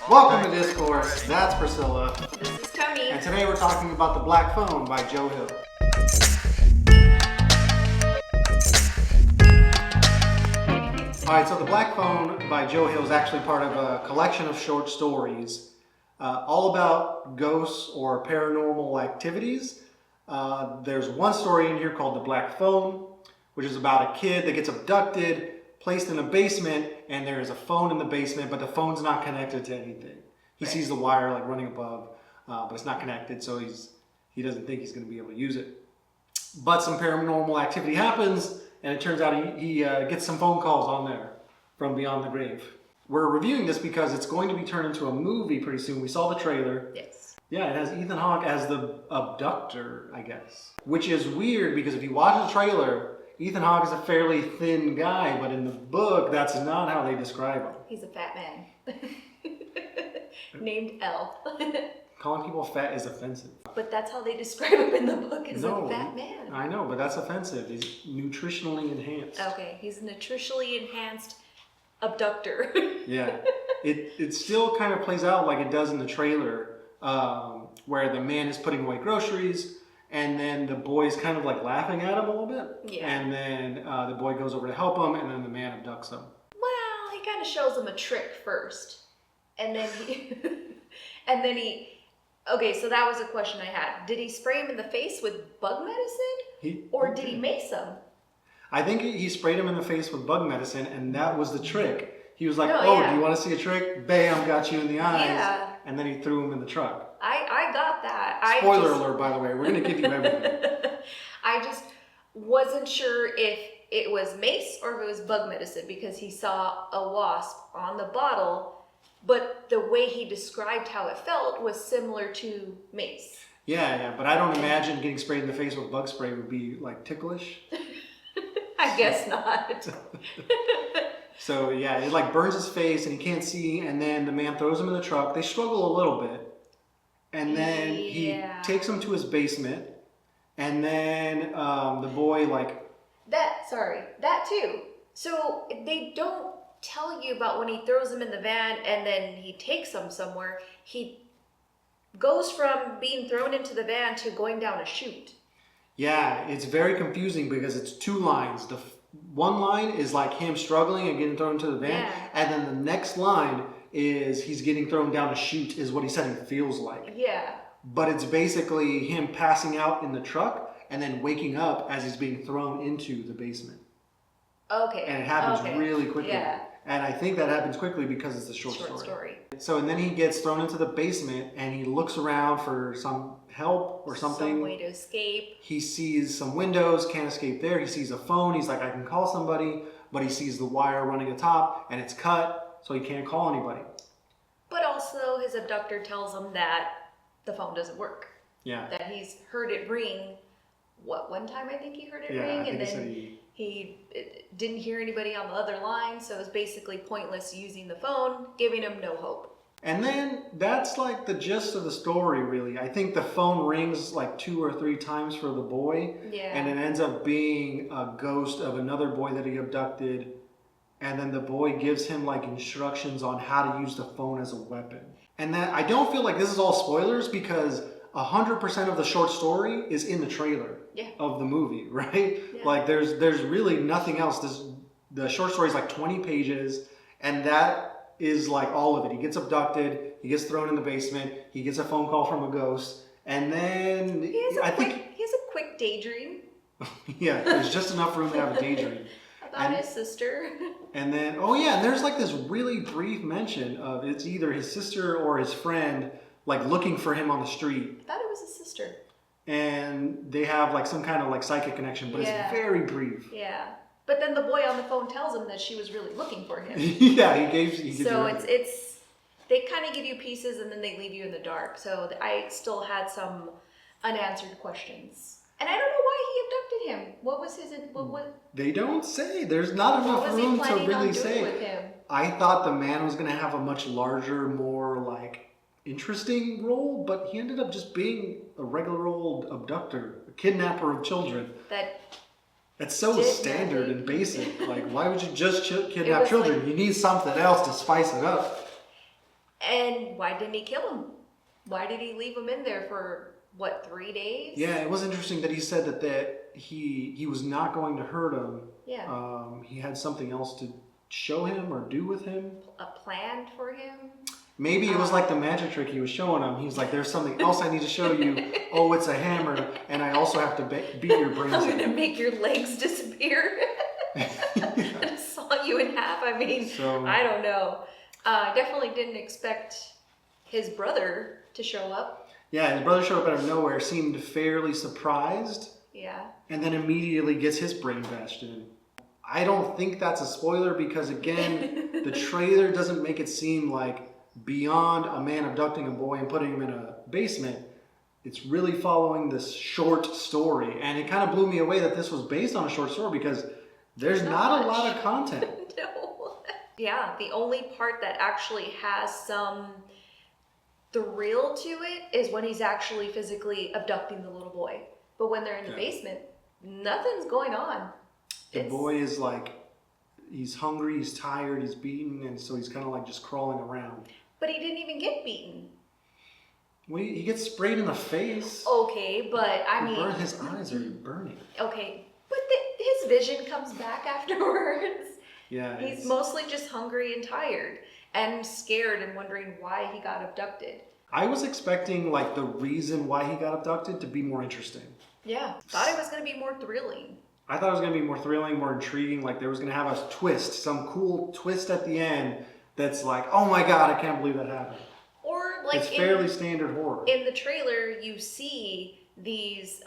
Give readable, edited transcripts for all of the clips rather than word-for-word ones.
Welcome to Discourse. That's Priscilla. This is Tony. And today we're talking about The Black Phone by Joe Hill. Alright, so The Black Phone by Joe Hill is actually part of a collection of short stories all about ghosts or paranormal activities. There's one story in here called The Black Phone, which is about a kid that gets abducted, placed in a basement, and there is a phone in the basement, but the phone's not connected to anything. He sees the wire like running above, but it's not connected, so he doesn't think he's going to be able to use it. But some paranormal activity happens, and it turns out he gets some phone calls on there from beyond the grave. We're reviewing this because it's going to be turned into a movie pretty soon. We saw the trailer. Yes. Yeah, it has Ethan Hawke as the abductor, I guess. Which is weird because if you watch the trailer, Ethan Hawke is a fairly thin guy, but in the book, that's not how they describe him. He's a fat man. Named L. Calling people fat is offensive. But that's how they describe him in the book, as a fat man. I know, but that's offensive. He's nutritionally enhanced. Okay, he's a nutritionally enhanced abductor. Yeah. It still kind of plays out like it does in the trailer, where the man is putting away groceries, and then the boy's kind of like laughing at him a little bit. Yeah. And then the boy goes over to help him, and then the man abducts him. Well, he kind of shows him a trick first. And then he... Okay, so that was a question I had. Did he spray him in the face with bug medicine? Or did he mace him? I think he sprayed him in the face with bug medicine, and that was the trick. He was like, Oh, yeah. do you want to see a trick? Bam, got you in the eyes. Yeah. And then he threw him in the truck. I got that. Spoiler alert, by the way. We're going to give you everything. I just wasn't sure if it was mace or if it was bug medicine because he saw a wasp on the bottle, but the way he described how it felt was similar to mace. Yeah, but I don't imagine getting sprayed in the face with bug spray would be like ticklish. I guess not. So yeah, it like burns his face and he can't see, and then the man throws him in the truck. They struggle a little bit. And then he takes him to his basement, and then the boy that too. So they don't tell you about when he throws him in the van and then he takes him somewhere. He goes from being thrown into the van to going down a chute. Yeah, it's very confusing because it's two lines. The one line is like him struggling and getting thrown into the van, and then the next line is he's getting thrown down a chute is what he said it feels like. Yeah. But it's basically him passing out in the truck and then waking up as he's being thrown into the basement. Okay. And it happens really quickly. Yeah. And I think that happens quickly because it's a short story. So, and then he gets thrown into the basement and he looks around for some help or something. Some way to escape. He sees some windows, can't escape there. He sees a phone. He's like, I can call somebody. But he sees the wire running atop and it's cut. So he can't call anybody. But also his abductor tells him that the phone doesn't work. Yeah. That he's heard it ring. One time I think he heard it ring, and then he didn't hear anybody on the other line, so it was basically pointless using the phone, giving him no hope. And then that's like the gist of the story, really. I think the phone rings like 2 or 3 times for the boy. Yeah. And it ends up being a ghost of another boy that he abducted. And then the boy gives him like instructions on how to use the phone as a weapon. And that I don't feel like this is all spoilers because 100% of the short story is in the trailer of the movie, right? Yeah. Like there's really nothing else. The short story is like 20 pages, and that is like all of it. He gets abducted, he gets thrown in the basement, he gets a phone call from a ghost, and then he has a quick daydream. Yeah, there's just enough room to have a daydream. About his sister. And then, and there's like this really brief mention of it's either his sister or his friend, like looking for him on the street. I thought it was his sister. And they have like some kind of like psychic connection, but it's very brief. Yeah. But then the boy on the phone tells him that she was really looking for him. Yeah, he gives So it's they kind of give you pieces and then they leave you in the dark. So I still had some unanswered questions. And I don't know why he abducted him. What was his... What They don't say. There's not enough room to really say. With him? I thought the man was going to have a much larger, more like interesting role, but he ended up just being a regular old abductor, a kidnapper of children. That's so standard and basic. Like, why would you just kidnap children? You need something else to spice it up. And why didn't he kill him? Why did he leave him in there for, what, 3 days? Yeah, it was interesting that he said that he was not going to hurt him. Yeah. He had something else to show him or do with him. A plan for him? Maybe it was like the magic trick he was showing him. He's like, there's something else I need to show you. Oh, it's a hammer, and I also have to beat your brains I'm in. going to make your legs disappear. And saw you in half. I mean, So, I don't know. Definitely didn't expect his brother to show up. yeah, his brother showed up out of nowhere, seemed fairly surprised, Yeah. and then immediately gets his brain bashed in. I don't think that's a spoiler because, again, the trailer doesn't make it seem like beyond a man abducting a boy and putting him in a basement. It's really following this short story, and it kind of blew me away that this was based on a short story because there's not a lot of content. No. Yeah, the only part that actually has some thrill to it is when he's actually physically abducting the little boy. But when they're in the basement, nothing's going on. The boy is like, he's hungry, he's tired, he's beaten, and so he's kind of like just crawling around. But he didn't even get beaten. Well, he gets sprayed in the face. Okay, but I mean... His eyes are burning. Okay, but his vision comes back afterwards. Yeah. He's mostly just hungry and tired and scared and wondering why he got abducted. I was expecting like the reason why he got abducted to be more interesting. Yeah, thought it was going to be more thrilling. I thought it was going to be more thrilling, more intriguing, like there was going to have a twist, some cool twist at the end that's like, oh my god, I can't believe that happened. Or like it's fairly standard horror. In the trailer, you see these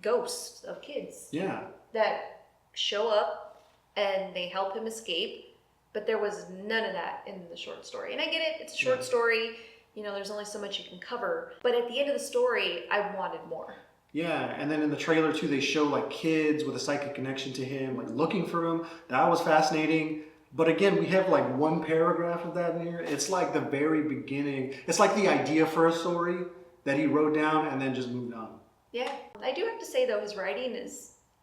ghosts of kids. Yeah. That show up and they help him escape, but there was none of that in the short story. And I get it, it's a short story, you know, there's only so much you can cover. But at the end of the story, I wanted more. Yeah, and then in the trailer too, they show like kids with a psychic connection to him, like looking for him. That was fascinating. But again, we have like one paragraph of that in here. It's like the very beginning. It's like the idea for a story that he wrote down and then just moved on. Yeah, I do have to say though, his writing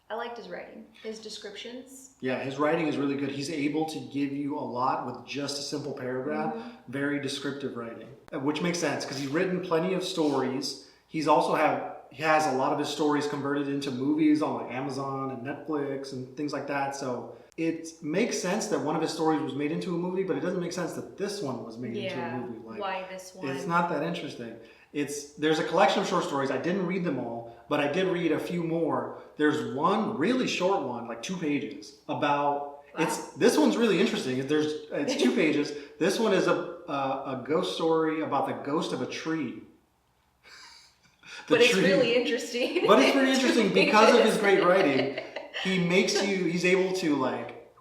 I liked his writing, his descriptions. Yeah, his writing is really good. He's able to give you a lot with just a simple paragraph. Mm-hmm. Very descriptive writing, which makes sense because he's written plenty of stories. He has a lot of his stories converted into movies on like Amazon and Netflix and things like that. So it makes sense that one of his stories was made into a movie, but it doesn't make sense that this one was made into a movie. Like, why this one? It's not that interesting. There's a collection of short stories. I didn't read them all, but I did read a few more. There's one really short one, like 2 pages, about this one's really interesting. It's 2 pages. This one is a ghost story about the ghost of a tree. It's really interesting. But it's pretty interesting because of his great writing. He's able to like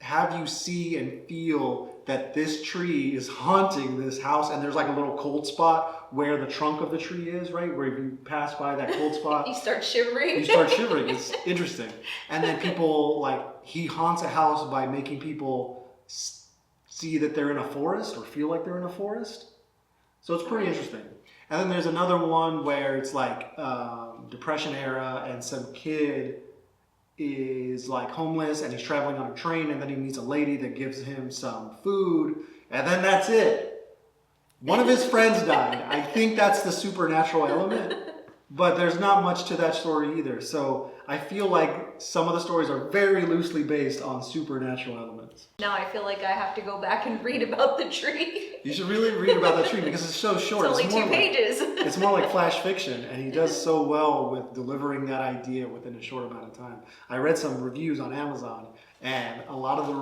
have you see and feel that this tree is haunting this house, and there's like a little cold spot where the trunk of the tree is, right? Where if you pass by that cold spot, you start shivering. It's interesting. And then people, like, he haunts a house by making people see that they're in a forest or feel like they're in a forest. So it's pretty interesting. And then there's another one where it's like Depression era, and some kid is like homeless and he's traveling on a train, and then he meets a lady that gives him some food, and then that's it. One of his friends died. I think that's the supernatural element, but there's not much to that story either. So I feel like some of the stories are very loosely based on supernatural elements. Now I feel like I have to go back and read about the tree. You should really read about that tree because it's so short. It's only 2 pages. It's more like flash fiction, and he does so well with delivering that idea within a short amount of time. I read some reviews on Amazon, and a lot of the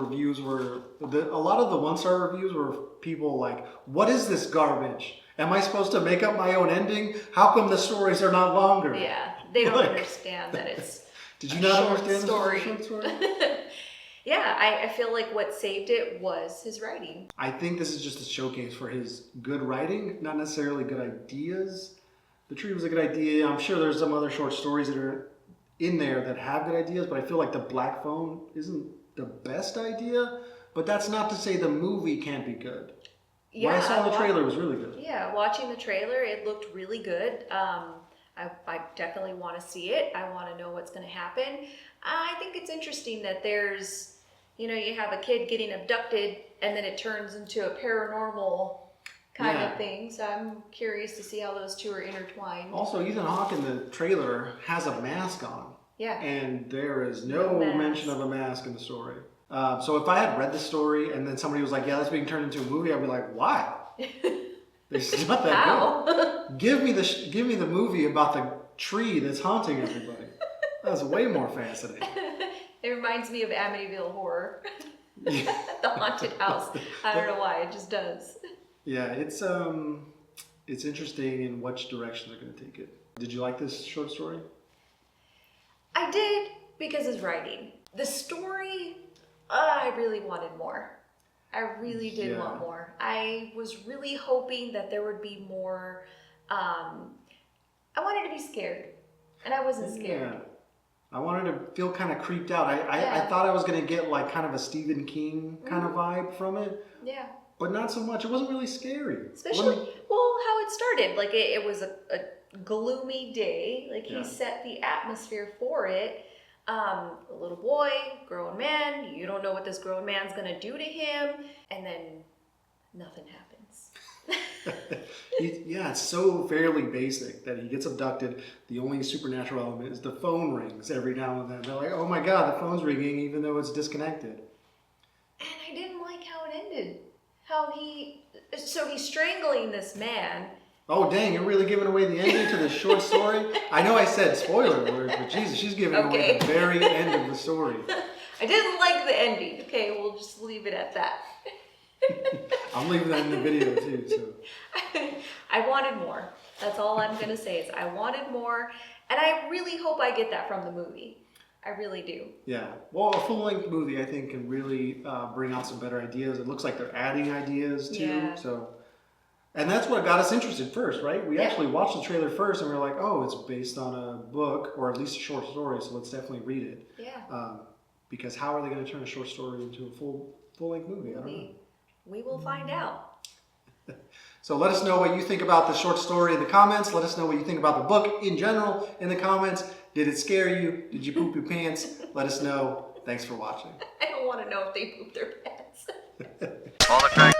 one-star reviews were people like, "What is this garbage? Am I supposed to make up my own ending? How come the stories are not longer?" Yeah, they don't understand that it's Did you not understand the story? short story? Yeah, I feel like what saved it was his writing. I think this is just a showcase for his good writing, not necessarily good ideas. The Tree was a good idea. I'm sure there's some other short stories that are in there that have good ideas, but I feel like The Black Phone isn't the best idea. But that's not to say the movie can't be good. Yeah, when I saw the trailer, it was really good. Yeah, watching the trailer, it looked really good. I definitely want to see it. I want to know what's going to happen. I think it's interesting that there's, you have a kid getting abducted and then it turns into a paranormal kind Yeah. of thing. So I'm curious to see how those two are intertwined. Also, Ethan Hawke in the trailer has a mask on. Yeah. And there is no No mask. mention of a mask in the story. So if I had read the story and then somebody was like, yeah, that's being turned into a movie, I'd be like, why? It's not that How? good. Give me the movie about the tree that's haunting everybody. That's way more fascinating. It reminds me of Amityville Horror. Yeah. The haunted house. I don't know why, it just does. Yeah, it's interesting in which direction they're going to take it. Did you like this short story? I did, because his writing. The story, I really wanted more. I really did want more. I was really hoping that there would be more. I wanted to be scared, and I wasn't scared. Yeah. I wanted to feel kind of creeped out. I thought I was going to get like kind of a Stephen King kind of vibe from it. Yeah. But not so much. It wasn't really scary. Especially, how it started. Like, it was a gloomy day. Like, he set the atmosphere for it. A little boy, grown man, you don't know what this grown man's going to do to him. And then nothing happens. It's so fairly basic that he gets abducted. The only supernatural element is the phone rings every now and then. They're like, oh my God, the phone's ringing even though it's disconnected. And I didn't like how it ended. So he's strangling this man. Oh dang, you're really giving away the ending to the short story? I know I said spoiler alert, but Jesus, she's giving away the very end of the story. I didn't like the ending. Okay, we'll just leave it at that. I'm leaving that in the video too. So I wanted more. That's all I'm going to say is I wanted more. And I really hope I get that from the movie. I really do. Yeah. Well, a full-length movie, I think, can really bring out some better ideas. It looks like they're adding ideas too. Yeah. So, and that's what got us interested first, right? We actually watched the trailer first, and we were like, "Oh, it's based on a book or at least a short story, so let's definitely read it." Yeah. Because how are they going to turn a short story into a full-length movie? I don't know. We will find out. So let us know what you think about the short story in the comments. Let us know what you think about the book in general in the comments. Did it scare you? Did you poop your pants? Let us know. Thanks for watching. I don't want to know if they poop their pants. All the correct